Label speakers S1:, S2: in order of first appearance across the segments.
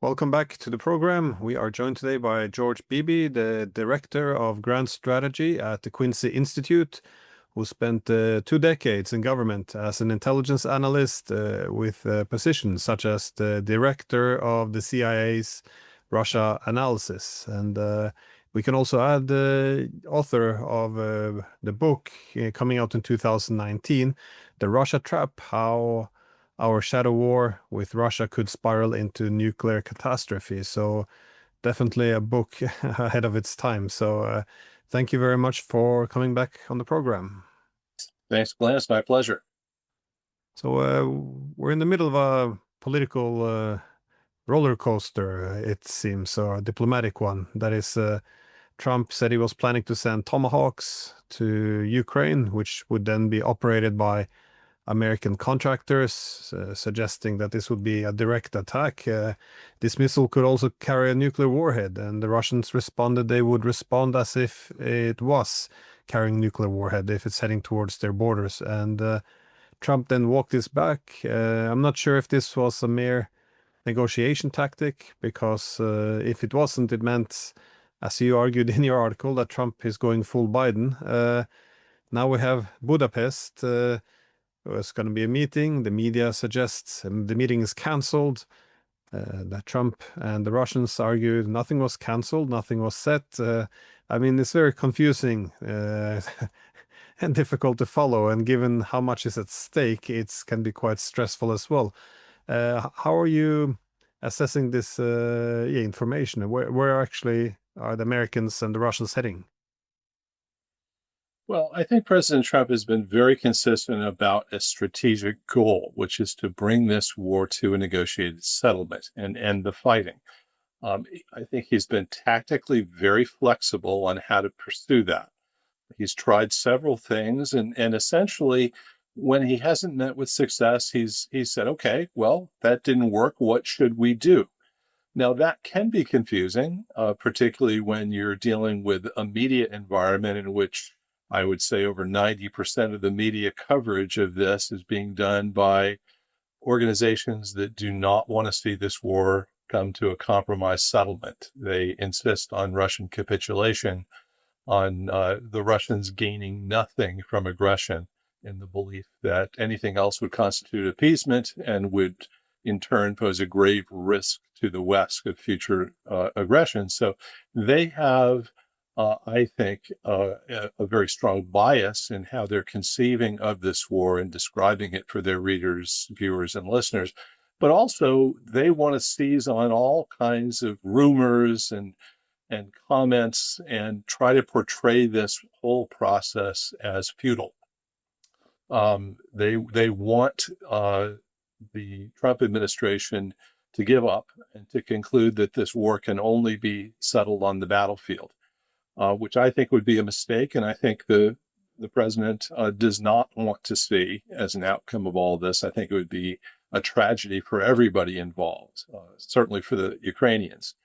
S1: Welcome back to the program. We are joined today by George Beebe, the Director of Grand Strategy at the Quincy Institute, who spent 2 decades in government as an intelligence analyst with positions such as the Director of the CIA's Russia analysis. And we can also add the author of the book coming out in 2019, The Russia Trap, How our shadow war with Russia could spiral into nuclear catastrophe. So definitely a book ahead of its time. So thank you very much for coming back on the program.
S2: Thanks, Glenn. It's my pleasure.
S1: So we're in the middle of a political roller coaster, it seems, or a diplomatic one. That is, Trump said he was planning to send Tomahawks to Ukraine, which would then be operated by American contractors, suggesting that this would be a direct attack. This missile could also carry a nuclear warhead, and the Russians responded they would respond as if it was carrying nuclear warhead if it's heading towards their borders. And Trump then walked this back. I'm not sure if this was a mere negotiation tactic, because if it wasn't, it meant, as you argued in your article, that Trump is going full Biden. Now we have Budapest. There's going to be a meeting. The media suggests the meeting is cancelled. That Trump and the Russians argued nothing was cancelled, nothing was set. I mean, it's very confusing and difficult to follow. And given how much is at stake, it can be quite stressful as well. How are you assessing this information? Where actually are the Americans and the Russians heading?
S2: Well, I think President Trump has been very consistent about a strategic goal, which is to bring this war to a negotiated settlement and end the fighting. I think he's been tactically very flexible on how to pursue that. He's tried several things, and essentially, when he hasn't met with success, he's said, "Okay, well, that didn't work. What should we do?" Now, that can be confusing, particularly when you're dealing with a media environment in which I would say over 90% of the media coverage of this is being done by organizations that do not want to see this war come to a compromise settlement. They insist on Russian capitulation, on the Russians gaining nothing from aggression, in the belief that anything else would constitute appeasement and would in turn pose a grave risk to the West of future aggression. So they have, I think, a very strong bias in how they're conceiving of this war and describing it for their readers, viewers, and listeners. But also, they want to seize on all kinds of rumors and comments and try to portray this whole process as futile. They want the Trump administration to give up and to conclude that this war can only be settled on the battlefield, which I think would be a mistake, and I think the president does not want to see as an outcome of all this. I think it would be a tragedy for everybody involved, certainly for the Ukrainians.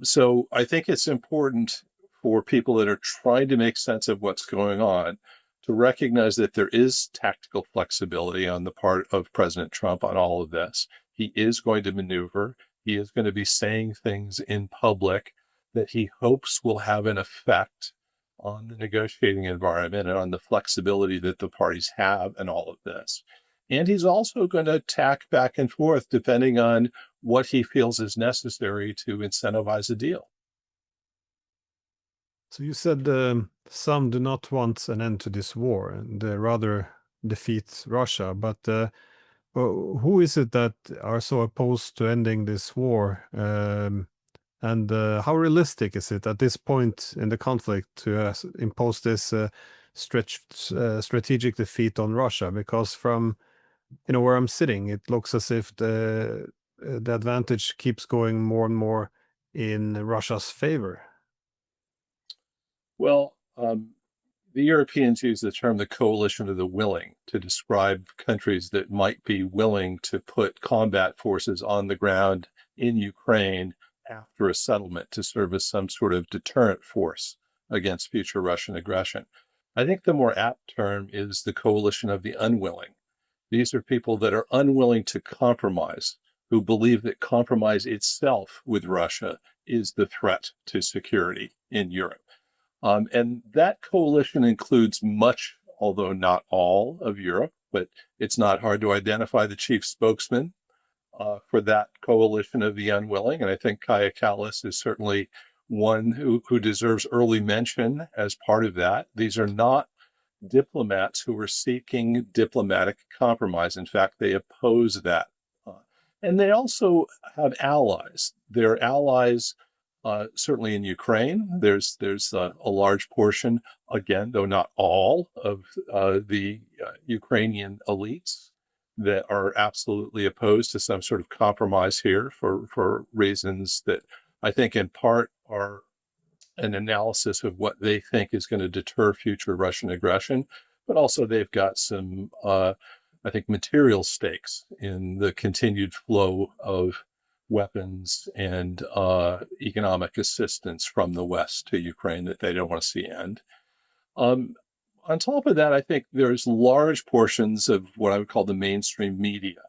S2: So I think it's important for people that are trying to make sense of what's going on to recognize that there is tactical flexibility on the part of President Trump on all of this. He is going to maneuver. He is going to be saying things in public that he hopes will have an effect on the negotiating environment and on the flexibility that the parties have in all of this. And he's also going to tack back and forth depending on what he feels is necessary to incentivize a deal.
S1: So you said some do not want an end to this war and rather defeat Russia. But who is it that are so opposed to ending this war? And how realistic is it at this point in the conflict to impose this strategic defeat on Russia? Because from where I'm sitting, it looks as if the advantage keeps going more and more in Russia's favor.
S2: Well, the Europeans use the term the coalition of the willing to describe countries that might be willing to put combat forces on the ground in Ukraine after a settlement to serve as some sort of deterrent force against future Russian aggression. I think the more apt term is the coalition of the unwilling. These are people that are unwilling to compromise, who believe that compromise itself with Russia is the threat to security in Europe. And that coalition includes much, although not all, of Europe, but it's not hard to identify the chief spokesman for that coalition of the unwilling. And I think Kaja Kallas is certainly one who deserves early mention as part of that. These are not diplomats who are seeking diplomatic compromise. In fact, they oppose that. And they also have allies. They're allies certainly in Ukraine. There's a large portion, again, though not all, of the Ukrainian elites that are absolutely opposed to some sort of compromise here for reasons that I think in part are an analysis of what they think is going to deter future Russian aggression, but also they've got some, I think, material stakes in the continued flow of weapons and economic assistance from the West to Ukraine that they don't want to see end. On top of that, I think there's large portions of what I would call the mainstream media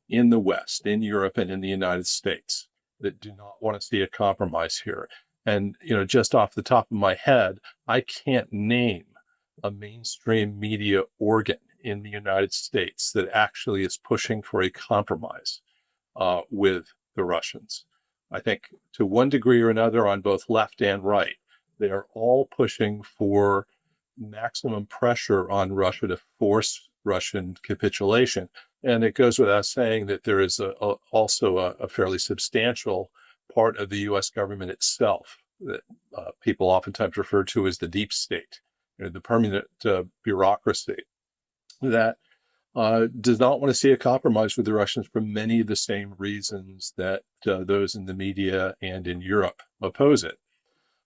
S2: in the West, in Europe, and in the United States that do not want to see a compromise here. And, just off the top of my head, I can't name a mainstream media organ in the United States that actually is pushing for a compromise with the Russians. I think to one degree or another, on both left and right, they are all pushing for maximum pressure on Russia to force Russian capitulation. And it goes without saying that there is also a fairly substantial part of the U.S. government itself that people oftentimes refer to as the deep state, the permanent bureaucracy that does not want to see a compromise with the Russians for many of the same reasons that those in the media and in Europe oppose it.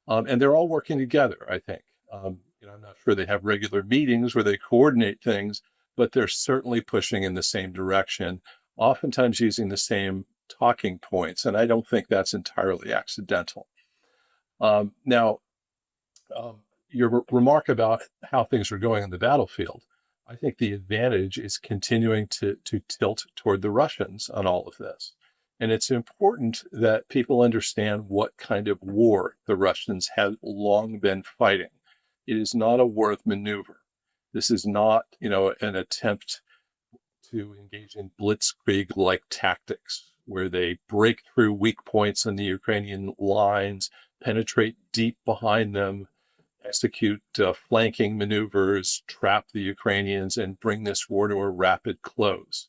S2: And they're all working together, I think. I'm not sure they have regular meetings where they coordinate things, but they're certainly pushing in the same direction, oftentimes using the same talking points. And I don't think that's entirely accidental. Now, your remark about how things are going on the battlefield, I think the advantage is continuing to tilt toward the Russians on all of this. And it's important that people understand what kind of war the Russians have long been fighting. It is not a war of maneuver. This is not, an attempt to engage in blitzkrieg-like tactics where they break through weak points on the Ukrainian lines, penetrate deep behind them, execute flanking maneuvers, trap the Ukrainians, and bring this war to a rapid close.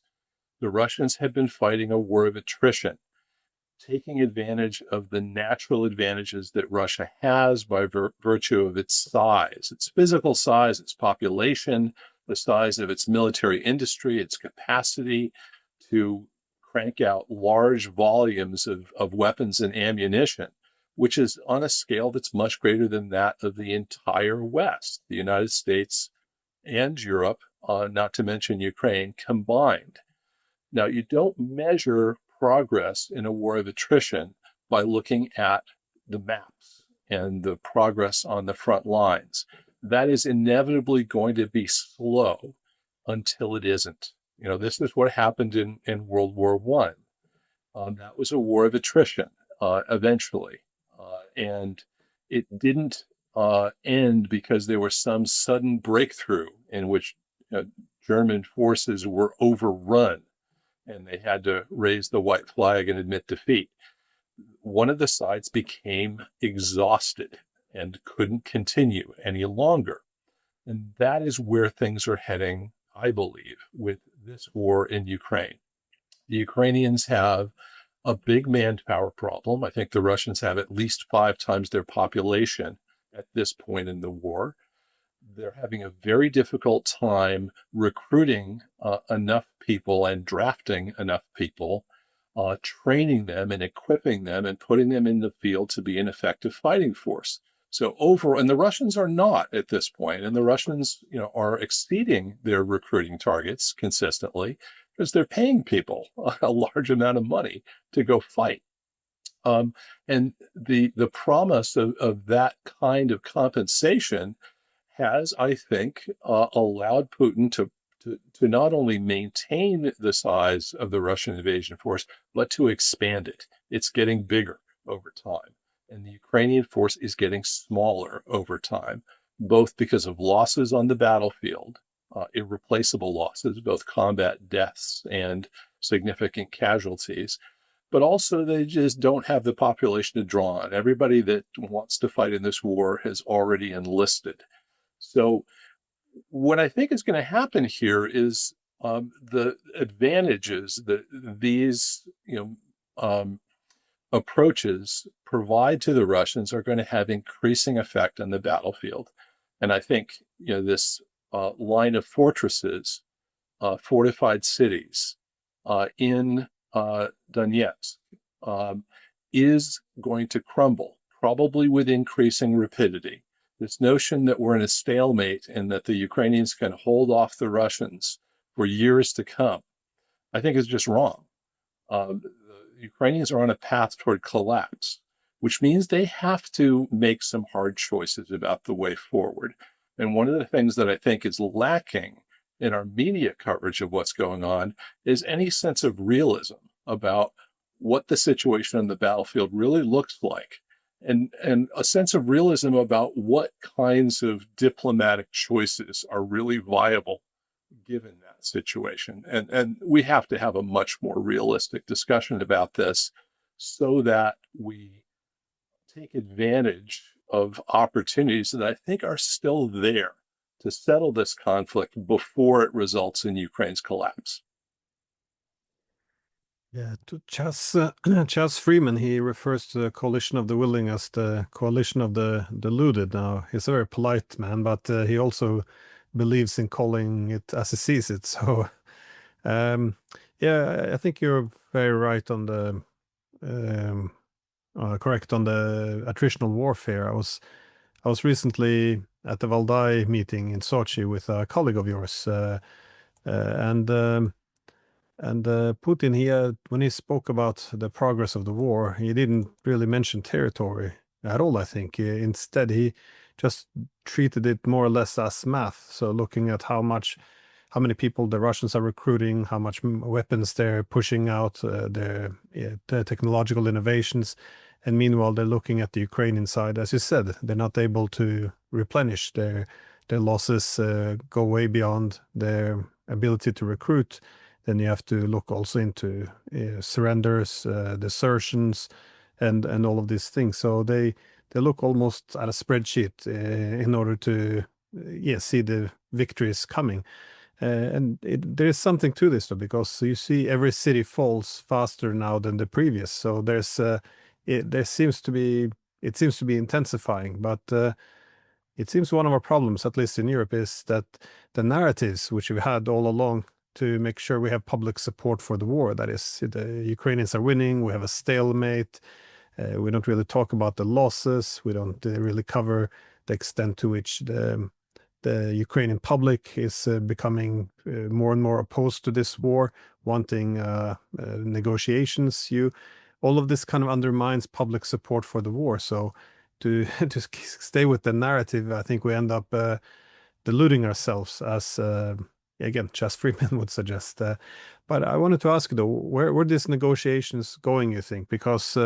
S2: The Russians have been fighting a war of attrition, taking advantage of the natural advantages that Russia has by virtue of its size, its physical size, its population, the size of its military industry, its capacity to crank out large volumes of weapons and ammunition, which is on a scale that's much greater than that of the entire West, the United States and Europe, not to mention Ukraine, combined. Now, you don't measure progress in a war of attrition by looking at the maps and the progress on the front lines. That is inevitably going to be slow until it isn't. This is what happened in World War I. That was a war of attrition eventually. And it didn't end because there was some sudden breakthrough in which German forces were overrun and they had to raise the white flag and admit defeat. One of the sides became exhausted and couldn't continue any longer. And that is where things are heading, I believe, with this war in Ukraine. The Ukrainians have a big manpower problem. I think the Russians have at least 5 times their population at this point in the war. They're having a very difficult time recruiting enough people and drafting enough people, training them and equipping them and putting them in the field to be an effective fighting force. So and the Russians are not at this point, and the Russians, are exceeding their recruiting targets consistently because they're paying people a large amount of money to go fight. And the promise of that kind of compensation has, I think, allowed Putin to to not only maintain the size of the Russian invasion force, but to expand it. It's getting bigger over time. And the Ukrainian force is getting smaller over time, both because of losses on the battlefield, irreplaceable losses, both combat deaths and significant casualties, but also they just don't have the population to draw on. Everybody that wants to fight in this war has already enlisted. So what I think is going to happen here is the advantages that these approaches provide to the Russians are going to have increasing effect on the battlefield. And I think this line of fortresses, fortified cities in Donetsk is going to crumble, probably with increasing rapidity. This notion that we're in a stalemate and that the Ukrainians can hold off the Russians for years to come, I think is just wrong. The Ukrainians are on a path toward collapse, which means they have to make some hard choices about the way forward. And one of the things that I think is lacking in our media coverage of what's going on is any sense of realism about what the situation on the battlefield really looks like, and a sense of realism about what kinds of diplomatic choices are really viable given that situation. And we have to have a much more realistic discussion about this so that we take advantage of opportunities that I think are still there to settle this conflict before it results in Ukraine's collapse.
S1: Yeah, to Chas Freeman, he refers to the coalition of the willing as the coalition of the deluded. Now, he's a very polite man, but he also believes in calling it as he sees it. So, yeah, I think you're very right on the um, correct on the attritional warfare. I was recently at the Valdai meeting in Sochi with a colleague of yours, and Putin, when he spoke about the progress of the war, he didn't really mention territory at all, I think. Instead, he just treated it more or less as math. So looking at how many people the Russians are recruiting, how much weapons they're pushing out, the technological innovations. And meanwhile, they're looking at the Ukrainian side. As you said, they're not able to replenish their losses, go way beyond their ability to recruit. Then you have to look also into surrenders, desertions, and all of these things. So they look almost at a spreadsheet in order to see the victories coming. And there is something to this though, because you see every city falls faster now than the previous. So it seems to be intensifying, but it seems one of our problems, at least in Europe, is that the narratives which we've had all along to make sure we have public support for the war, that is, the Ukrainians are winning, we have a stalemate, we don't really talk about the losses, we don't really cover the extent to which the Ukrainian public is becoming more and more opposed to this war, wanting negotiations. All of this kind of undermines public support for the war. So to stay with the narrative, I think we end up deluding ourselves, as again Chas Freeman would suggest. But I wanted to ask you though, where these negotiations going? You think, because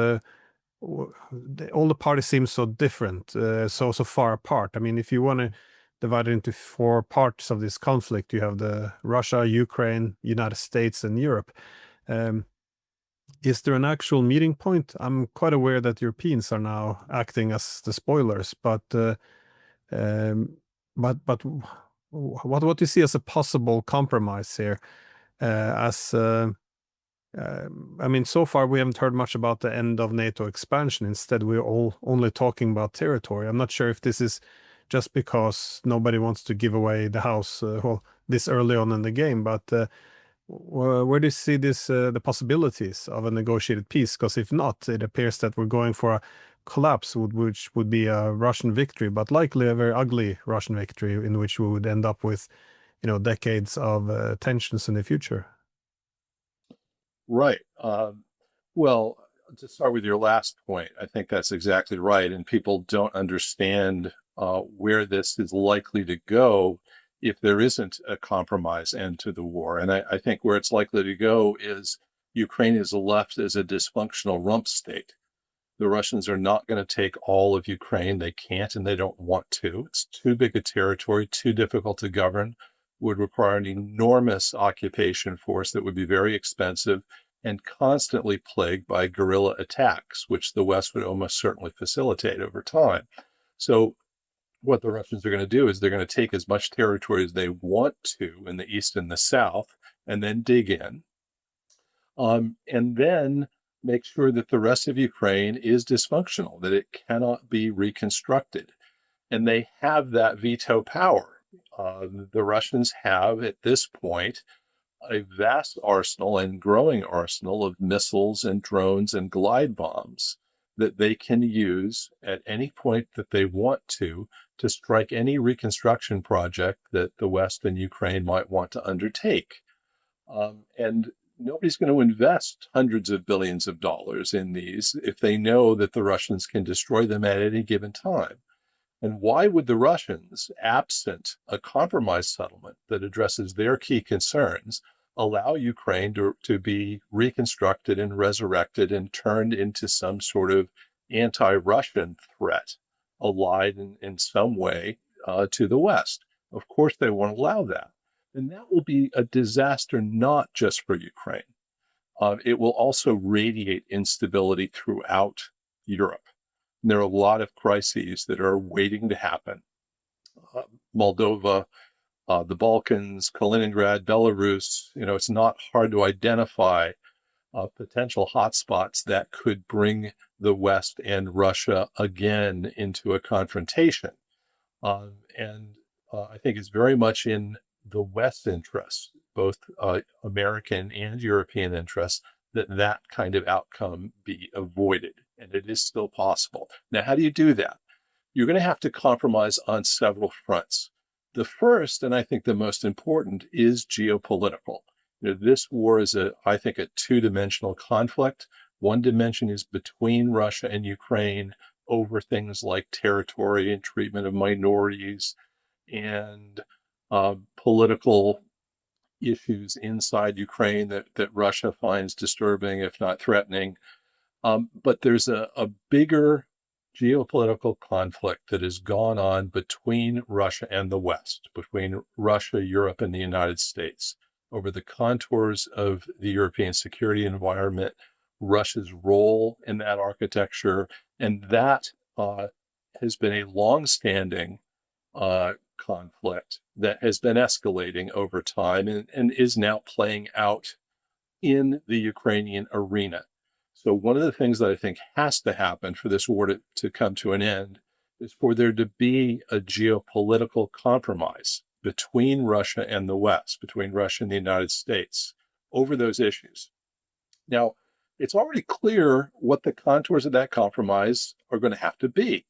S1: all the parties seem so different, so far apart. I mean, if you want to divide it into four parts of this conflict, you have the Russia, Ukraine, United States, and Europe. Is there an actual meeting point? I'm quite aware that Europeans are now acting as the spoilers, but what do you see as a possible compromise here? I mean, so far we haven't heard much about the end of NATO expansion. Instead, we're all only talking about territory. I'm not sure if this is just because nobody wants to give away the house, this early on in the game, but where do you see the possibilities of a negotiated peace? Because if not, it appears that we're going for a collapse, which would be a Russian victory, but likely a very ugly Russian victory in which we would end up with, decades of tensions in the future.
S2: Right. Well, to start with your last point, I think that's exactly right. And people don't understand where this is likely to go if there isn't a compromise end to the war. And I think where it's likely to go is Ukraine is left as a dysfunctional rump state. The Russians are not going to take all of Ukraine. They can't and they don't want to. It's too big a territory, too difficult to govern, would require an enormous occupation force that would be very expensive and constantly plagued by guerrilla attacks, which the West would almost certainly facilitate over time. So what the Russians are going to do is they're going to take as much territory as they want to in the East and the South and then dig in. And then make sure that the rest of Ukraine is dysfunctional, that it cannot be reconstructed. And they have that veto power. The Russians have, at this point, a vast arsenal and growing arsenal of missiles and drones and glide bombs that they can use at any point that they want to strike any reconstruction project that the West and Ukraine might want to undertake. And nobody's going to invest hundreds of billions of dollars in these if they know that the Russians can destroy them at any given time. And why would the Russians, absent a compromise settlement that addresses their key concerns, allow Ukraine to be reconstructed and resurrected and turned into some sort of anti-Russian threat, allied in some way to the West? Of course, they won't allow that. And that will be a disaster not just for Ukraine. It will also radiate instability throughout Europe. And there are a lot of crises that are waiting to happen. Moldova, the Balkans, Kaliningrad, Belarus, it's not hard to identify potential hotspots that could bring the West and Russia again into a confrontation. And I think it's very much in the West's interest, both American and European interests, that kind of outcome be avoided. And it is still possible. Now, how do you do that? You're going to have to compromise on several fronts. The first, and I think the most important, is geopolitical. This war is, I think, a two-dimensional conflict. One dimension is between Russia and Ukraine over things like territory and treatment of minorities and political issues inside Ukraine that Russia finds disturbing, if not threatening. But there's a bigger geopolitical conflict that has gone on between Russia and the West, between Russia, Europe, and the United States, over the contours of the European security environment, Russia's role in that architecture, and that has been a long-standing conflict that has been escalating over time and is now playing out in the Ukrainian arena. So one of the things that I think has to happen for this war to come to an end is for there to be a geopolitical compromise between Russia and the West, between Russia and the United States over those issues. Now, it's already clear what the contours of that compromise are going to have to be.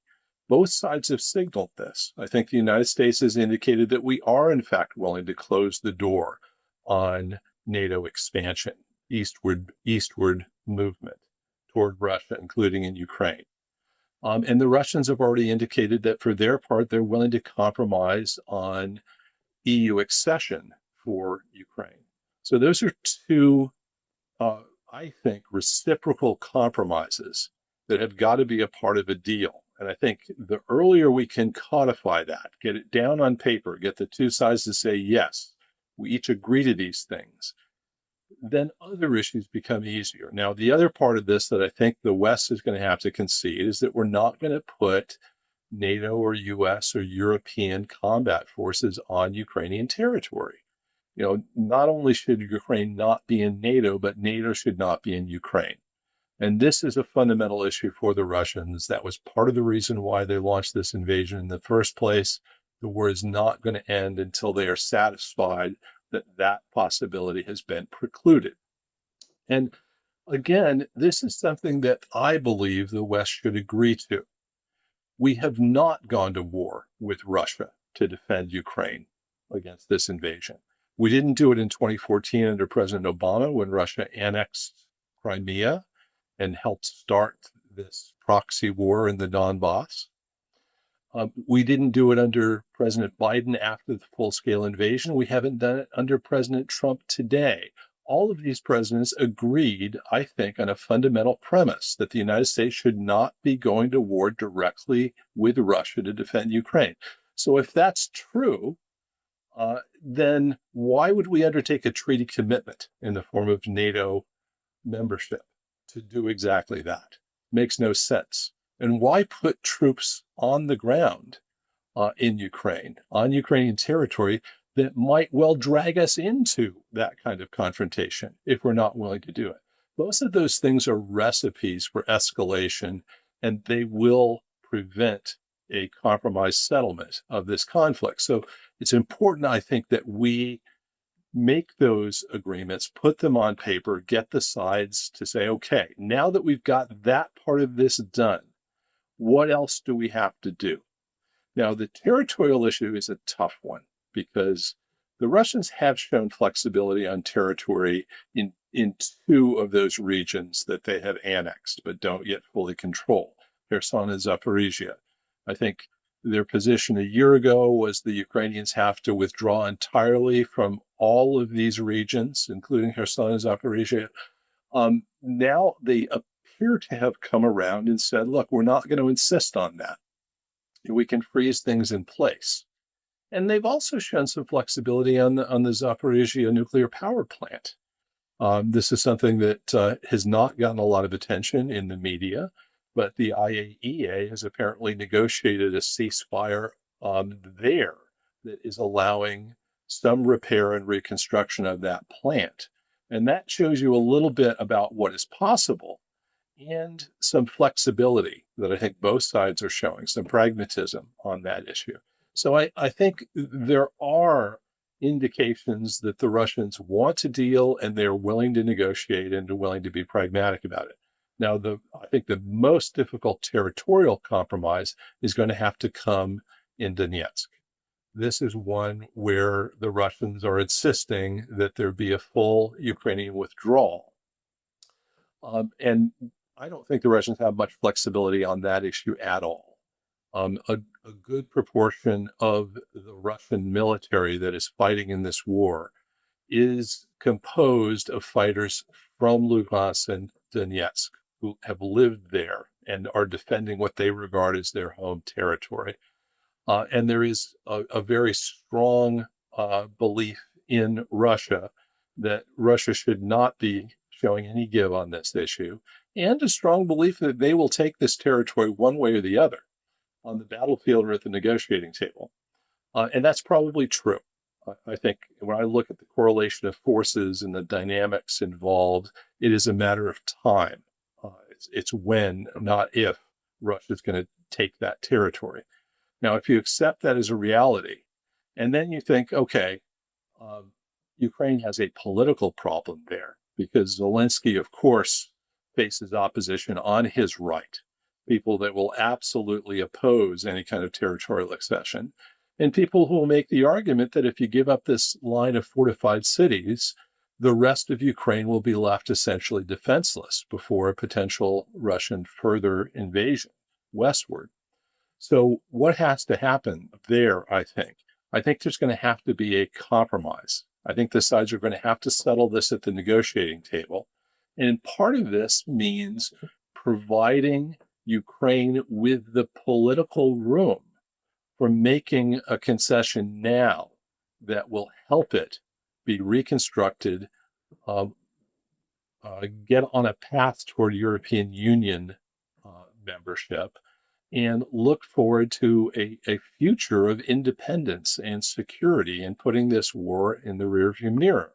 S2: Both sides have signaled this. I think the United States has indicated that we are, in fact, willing to close the door on NATO expansion, eastward movement toward Russia, including in Ukraine. And the Russians have already indicated that for their part, they're willing to compromise on EU accession for Ukraine. So those are two, I think, reciprocal compromises that have got to be a part of a deal. And I think the earlier we can codify that, get it down on paper, get the two sides to say, yes, we each agree to these things, then other issues become easier. Now, the other part of this that I think the West is going to have to concede is that we're not going to put NATO or US or European combat forces on Ukrainian territory. Not only should Ukraine not be in NATO, but NATO should not be in Ukraine. And this is a fundamental issue for the Russians. That was part of the reason why they launched this invasion in the first place. The war is not going to end until they are satisfied that that possibility has been precluded. And again, this is something that I believe the West should agree to. We have not gone to war with Russia to defend Ukraine against this invasion. We didn't do it in 2014 under President Obama when Russia annexed Crimea and helped start this proxy war in the Donbass. We didn't do it under President Biden after the full-scale invasion. We haven't done it under President Trump today. All of these presidents agreed, I think, on a fundamental premise that the United States should not be going to war directly with Russia to defend Ukraine. So if that's true, then why would we undertake a treaty commitment in the form of NATO membership to do exactly that? Makes no sense. And why put troops on the ground in Ukraine, on Ukrainian territory, that might well drag us into that kind of confrontation if we're not willing to do it? Both of those things are recipes for escalation, and they will prevent a compromise settlement of this conflict. So it's important, I think, that we make those agreements, put them on paper, get the sides to say, okay, now that we've got that part of this done, what else do we have to do? Now, the territorial issue is a tough one because the Russians have shown flexibility on territory in two of those regions that they have annexed but don't yet fully control, Kherson and Zaporizhia. I think their position a year ago was the Ukrainians have to withdraw entirely from all of these regions, including Kherson and Zaporizhia. Now they appear to have come around and said, look, we're not going to insist on that. We can freeze things in place. And they've also shown some flexibility on the Zaporizhia nuclear power plant. This is something that has not gotten a lot of attention in the media, but the IAEA has apparently negotiated a ceasefire there that is allowing some repair and reconstruction of that plant. And that shows you a little bit about what is possible and some flexibility that I think both sides are showing, some pragmatism on that issue. So I think there are indications that the Russians want to deal and they're willing to negotiate and they're willing to be pragmatic about it. Now, I think the most difficult territorial compromise is going to have to come in Donetsk. This is one where the Russians are insisting that there be a full Ukrainian withdrawal. And I don't think the Russians have much flexibility on that issue at all. A good proportion of the Russian military that is fighting in this war is composed of fighters from Luhansk and Donetsk who have lived there and are defending what they regard as their home territory. And there is a very strong belief in Russia that Russia should not be showing any give on this issue, and a strong belief that they will take this territory one way or the other on the battlefield or at the negotiating table. And that's probably true. I think when I look at the correlation of forces and the dynamics involved, it is a matter of time. It's when, not if, Russia is going to take that territory. Now, if you accept that as a reality, and then you think, okay, Ukraine has a political problem there because Zelensky, of course, faces opposition on his right, people that will absolutely oppose any kind of territorial accession, and people who will make the argument that if you give up this line of fortified cities, the rest of Ukraine will be left essentially defenseless before a potential Russian further invasion westward. So what has to happen there, I think? I think there's going to have to be a compromise. I think the sides are going to have to settle this at the negotiating table. And part of this means providing Ukraine with the political room for making a concession now that will help it be reconstructed, get on a path toward European Union membership, and look forward to a future of independence and security and putting this war in the rearview mirror.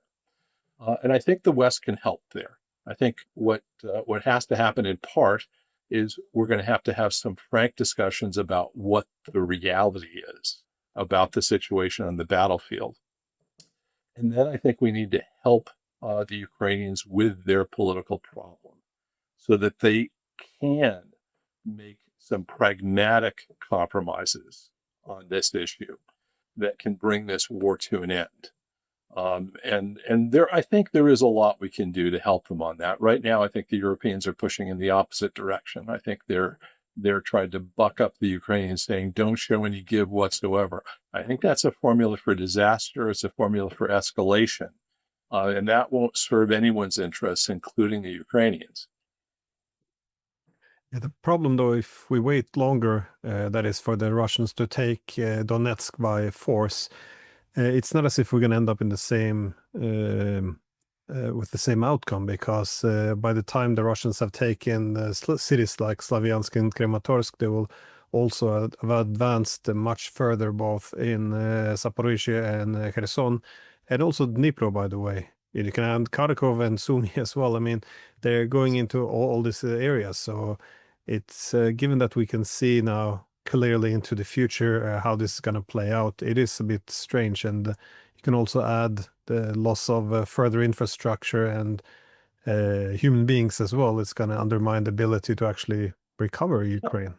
S2: And I think the West can help there. I think what has to happen in part is we're going to have some frank discussions about what the reality is about the situation on the battlefield. And then I think we need to help the Ukrainians with their political problem so that they can make some pragmatic compromises on this issue that can bring this war to an end. And there, I think there is a lot we can do to help them on that. Right now, I think the Europeans are pushing in the opposite direction. I think they're they're trying to buck up the Ukrainians, saying, don't show any give whatsoever. I think that's a formula for disaster. It's a formula for escalation. And that won't serve anyone's interests, including the Ukrainians.
S1: Yeah, the problem, though, if we wait longer, that is for the Russians to take Donetsk by force, it's not as if we're going to end up in the same with the same outcome, because by the time the Russians have taken cities like Slavyansk and Kramatorsk, they will also have advanced much further, both in Zaporizhia and Kherson, and also Dnipro, by the way. You can add Kharkov and Sumy as well. I mean, they're going into all these areas, so it's given that we can see now clearly into the future how this is going to play out. It is a bit strange, and you can also add the loss of further infrastructure and human beings as well. It's going to undermine the ability to actually recover Ukraine.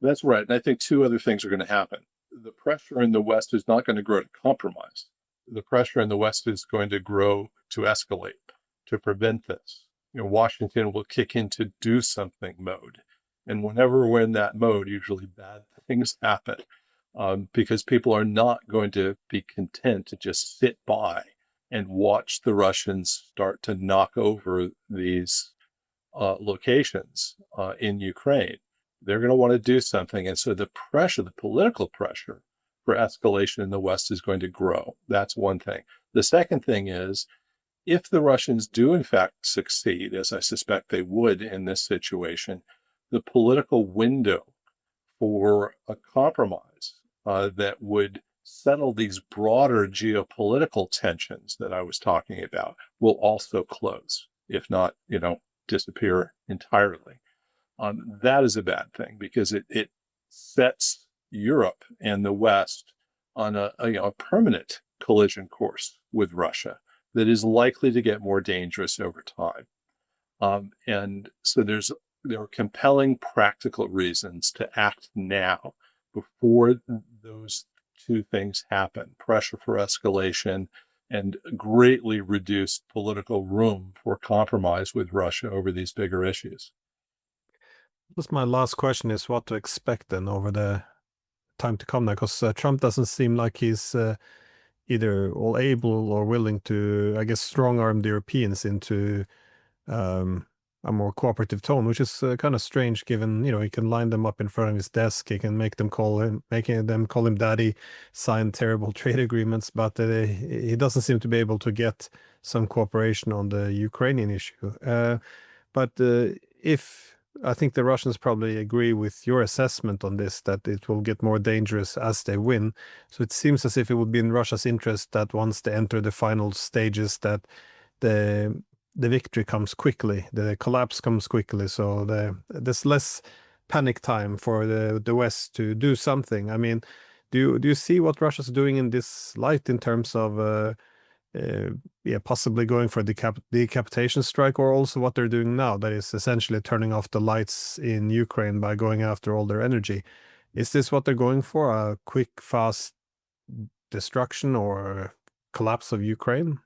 S2: That's right. And I think two other things are going to happen. The pressure in the West is not going to grow to compromise. The pressure in the West is going to grow to escalate, to prevent this. Washington will kick into do something mode. And whenever we're in that mode, usually bad things happen, because people are not going to be content to just sit by and watch the Russians start to knock over these locations in Ukraine. They're going to want to do something. And so the pressure, the political pressure for escalation in the West is going to grow. That's one thing. The second thing is, if the Russians do in fact succeed, as I suspect they would in this situation, the political window for a compromise that would settle these broader geopolitical tensions that I was talking about will also close, if not, disappear entirely. That is a bad thing, because it sets Europe and the West on a permanent collision course with Russia that is likely to get more dangerous over time. And so there are compelling practical reasons to act now before those two things happen: pressure for escalation and greatly reduced political room for compromise with Russia over these bigger issues.
S1: That's my last question, is what to expect then over the time to come now, because Trump doesn't seem like he's either all able or willing to, I guess, strong arm the Europeans into a more cooperative tone, which is kind of strange, given he can line them up in front of his desk, he can making them call him daddy, sign terrible trade agreements, but he doesn't seem to be able to get some cooperation on the Ukrainian issue. But if I think the Russians probably agree with your assessment on this, that it will get more dangerous as they win. So it seems as if it would be in Russia's interest that once they enter the final stages, that the victory comes quickly, the collapse comes quickly. So there's less panic time for the West to do something. I mean, do you see what Russia's doing in this light in terms of possibly going for a decapitation strike, or also what they're doing now, that is essentially turning off the lights in Ukraine by going after all their energy? Is this what they're going for, a quick, fast destruction or collapse of Ukraine?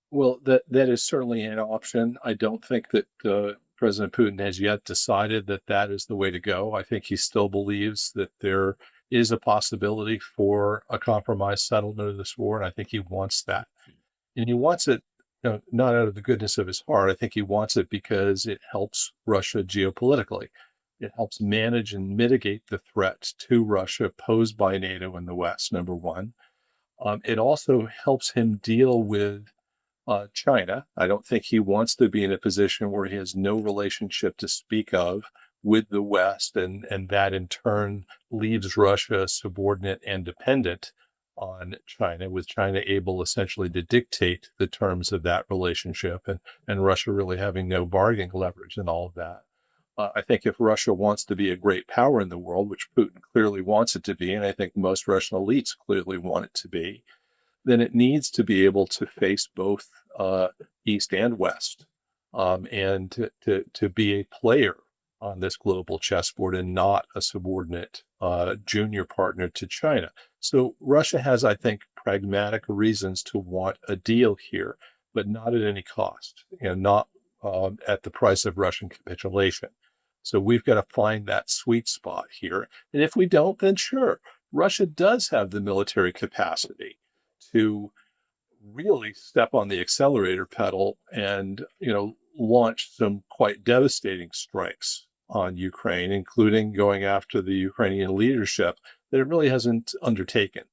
S2: Well, that is certainly an option. I don't think that President Putin has yet decided that that is the way to go. I think he still believes that there is a possibility for a compromise settlement of this war, and I think he wants that. And he wants it, not out of the goodness of his heart. I think he wants it because it helps Russia geopolitically. It helps manage and mitigate the threats to Russia posed by NATO and the West, number one. It also helps him deal with China. I don't think he wants to be in a position where he has no relationship to speak of with the West, and that in turn leaves Russia subordinate and dependent on China, with China able essentially to dictate the terms of that relationship, and Russia really having no bargaining leverage in all of that. I think if Russia wants to be a great power in the world, which Putin clearly wants it to be, and I think most Russian elites clearly want it to be, then it needs to be able to face both East and West, and to be a player on this global chessboard and not a subordinate junior partner to China. So Russia has, I think, pragmatic reasons to want a deal here, but not at any cost, and not at the price of Russian capitulation. So we've got to find that sweet spot here. And if we don't, then sure, Russia does have the military capacity to really step on the accelerator pedal and, launch some quite devastating strikes on Ukraine, including going after the Ukrainian leadership that it really hasn't undertaken.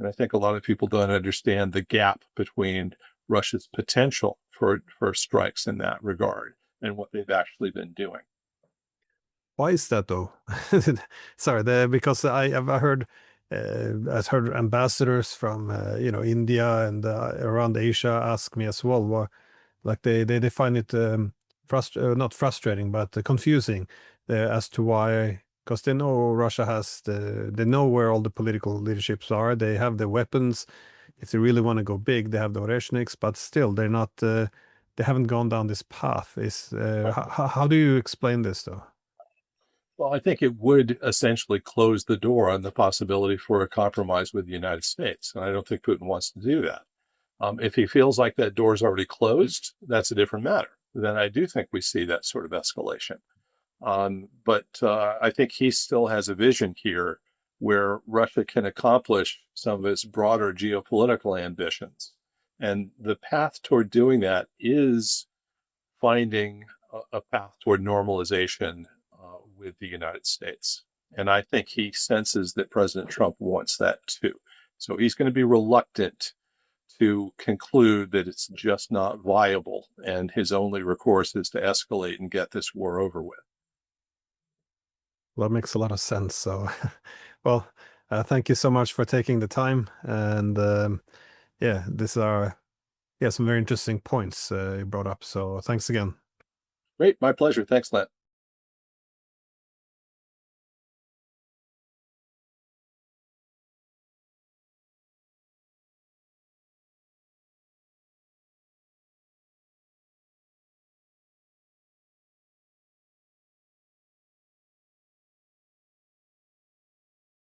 S2: And I think a lot of people don't understand the gap between Russia's potential for strikes in that regard and what they've actually been doing.
S1: Why is that though? Sorry, because I've heard ambassadors from India and around Asia ask me as well. Like they find it not frustrating, but confusing as to why. Because they know Russia they know where all the political leaderships are. They have the weapons. If they really want to go big, they have the Oreshniks, but still, they're not. They haven't gone down this path. How do you explain this though?
S2: Well, I think it would essentially close the door on the possibility for a compromise with the United States. And I don't think Putin wants to do that. If he feels like that door is already closed, that's a different matter. Then I do think we see that sort of escalation. But I think he still has a vision here where Russia can accomplish some of its broader geopolitical ambitions. And the path toward doing that is finding a path toward normalization with the United States. And I think he senses that President Trump wants that too. So he's going to be reluctant to conclude that it's just not viable and his only recourse is to escalate and get this war over with.
S1: Well, that makes a lot of sense. So, well, thank you so much for taking the time. And yeah, these are some very interesting points you brought up. So thanks again.
S2: Great. My pleasure. Thanks, Len.